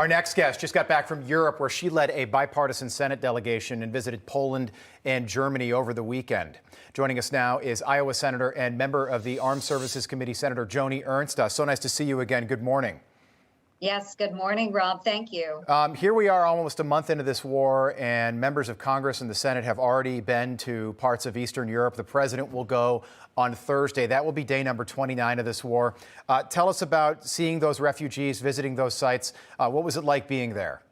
Our next guest just got back from Europe, where she led a bipartisan Senate delegation and visited Poland and Germany over the weekend. Joining us now is Iowa Senator and member of the Armed Services Committee, Senator Joni Ernst. So nice to see you again. Good morning. Yes, good morning, Rob. Thank you. Here we are almost a month into this war, and members of Congress and the Senate have already been to parts of Eastern Europe. The president will go on Thursday. That will be day number 29 of this war. Tell us about seeing those refugees, visiting those sites. What was it like being there?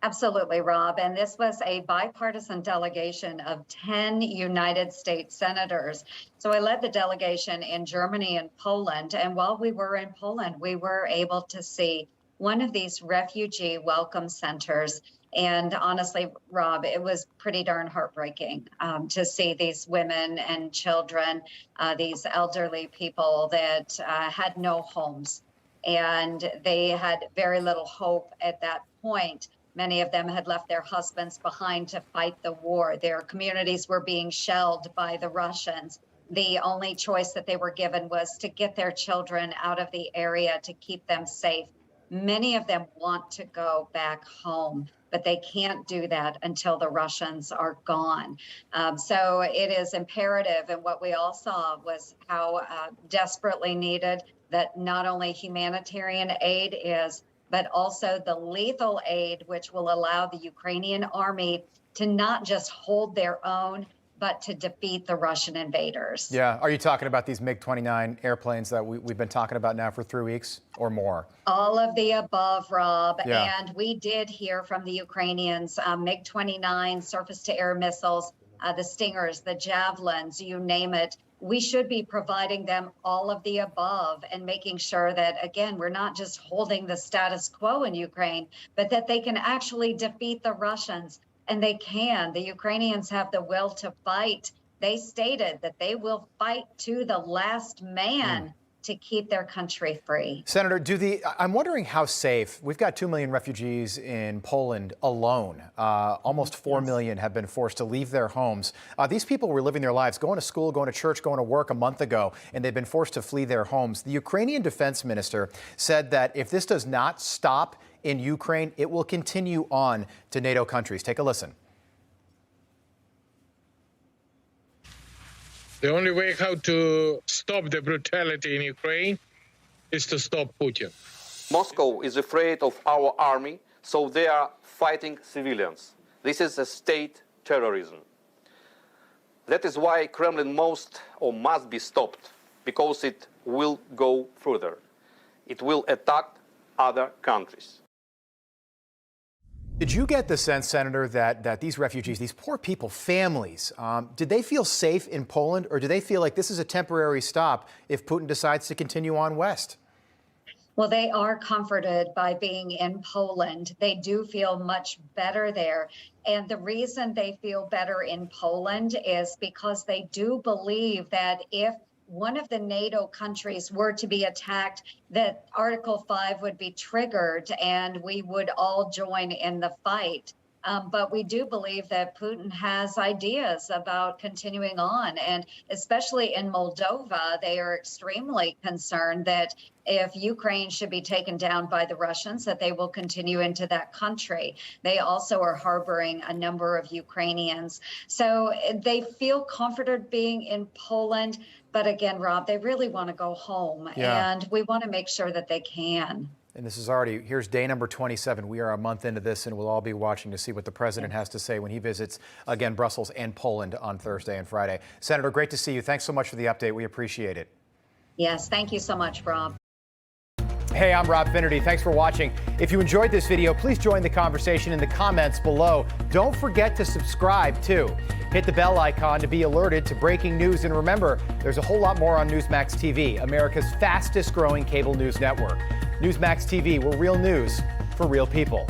Absolutely, Rob. And this was a bipartisan delegation of 10 United States senators. So I led the delegation in Germany and Poland. And while we were in Poland, we were able to see one of these refugee welcome centers. And honestly, Rob, it was pretty darn heartbreaking to see these women and children, these elderly people that had no homes. And they had very little hope at that point. Many of them had left their husbands behind to fight the war. Their communities were being shelled by the Russians. The only choice that they were given was to get their children out of the area to keep them safe. Many of them want to go back home, but they can't do that until the Russians are gone. So it is imperative, and what we all saw was how desperately needed that not only humanitarian aid is, but also the lethal aid, which will allow the Ukrainian army to not just hold their own, but to defeat the Russian invaders. Yeah. Are you talking about these MiG-29 airplanes that we've been talking about now for 3 weeks or more? All of the above, Rob. Yeah. And we did hear from the Ukrainians, MiG-29, surface-to-air missiles, the Stingers, the Javelins, you name it. We should be providing them all of the above and making sure that, again, we're not just holding the status quo in Ukraine, but that they can actually defeat the Russians. And they can. The Ukrainians have the will to fight. They stated that they will fight to the last man to keep their country free. Senator, I'm wondering how safe. We've got 2 million refugees in Poland alone. Almost 4 million have been forced to leave their homes. These people were living their lives, going to school, going to church, going to work a month ago, and they've been forced to flee their homes. The Ukrainian defense minister said that if this does not stop in Ukraine, it will continue on to NATO countries. Take a listen. The only way how to stop the brutality in Ukraine is to stop Putin. Moscow is afraid of our army, so they are fighting civilians. This is a state terrorism. That is why Kremlin must be stopped, because it will go further. It will attack other countries. Did you get the sense, Senator, that these refugees, these poor people, families, did they feel safe in Poland, or do they feel like this is a temporary stop if Putin decides to continue on west? Well, they are comforted by being in Poland. They do feel much better there. And the reason they feel better in Poland is because they do believe that if one of the NATO countries were to be attacked, that Article 5 would be triggered and we would all join in the fight. But we do believe that Putin has ideas about continuing on. And especially in Moldova, they are extremely concerned that if Ukraine should be taken down by the Russians, that they will continue into that country. They also are harboring a number of Ukrainians. So they feel comforted being in Poland. But again, Rob, they really want to go home. Yeah. And we want to make sure that they can. And this is here's day number 27. We are a month into this, and we'll all be watching to see what the president has to say when he visits, again, Brussels and Poland on Thursday and Friday. Senator, great to see you. Thanks so much for the update. We appreciate it. Yes, thank you so much, Rob. Hey, I'm Rob Finnerty. Thanks for watching. If you enjoyed this video, please join the conversation in the comments below. Don't forget to subscribe, too. Hit the bell icon to be alerted to breaking news. And remember, there's a whole lot more on Newsmax TV, America's fastest growing cable news network. Newsmax TV, we're real news for real people.